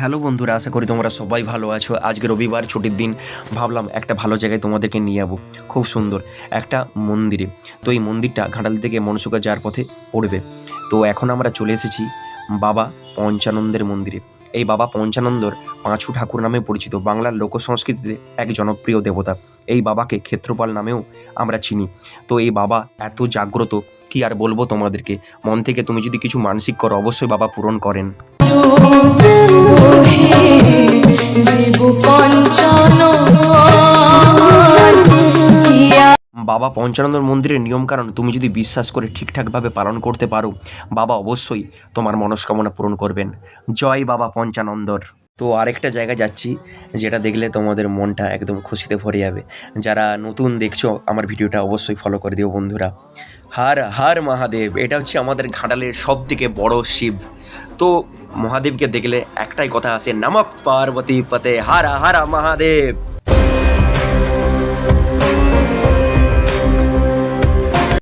Hello বন্ধুরা, আশা করি তোমরা সবাই ভালো আছো। আজকে রবিবার, ছুটির দিন, ভাবলাম একটা ভালো জায়গায় তোমাদেরকে নিয়ে যাবো। খুব সুন্দর একটা মন্দিরে। তো এই মন্দিরটা ঘাটাল থেকে মনসুকা যাওয়ার পথে পড়বে। তো এখন আমরা চলে এসেছি বাবা পঞ্চানন্দের মন্দিরে। এই বাবা পঞ্চানন্দর পাঁচু ঠাকুর নামে পরিচিত, বাংলার লোক সংস্কৃতিতে এক জনপ্রিয় দেবতা। এই বাবাকে ক্ষেত্রপাল নামেও আমরা চিনি। তো এই বাবা এত জাগ্রত, কি আর বলবো তোমাদেরকে। মন থেকে তুমি যদি কিছু মানসিক করো, অবশ্যই বাবা পূরণ করেন। বাবা পঞ্চানন্দর মন্দিরের নিয়মকানুন তুমি যদি বিশ্বাস করে ঠিকঠাকভাবে পালন করতে পারো, বাবা অবশ্যই তোমার মনস্কামনা পূরণ করবেন। জয় বাবা পঞ্চানন্দর। তো আরেকটা জায়গায় যাচ্ছি, যেটা দেখলে তোমাদের মনটা একদম খুশিতে ভরে যাবে। যারা নতুন দেখছো আমার ভিডিওটা, অবশ্যই ফলো করে দিও বন্ধুরা। হর হর মহাদেব। এটা হচ্ছে আমাদের ঘাটালের সব থেকে বড় শিব। তো মহাদেবকে দেখলে একটাই কথা আসে, নমঃ পার্বতী পতে, হর হর মহাদেব।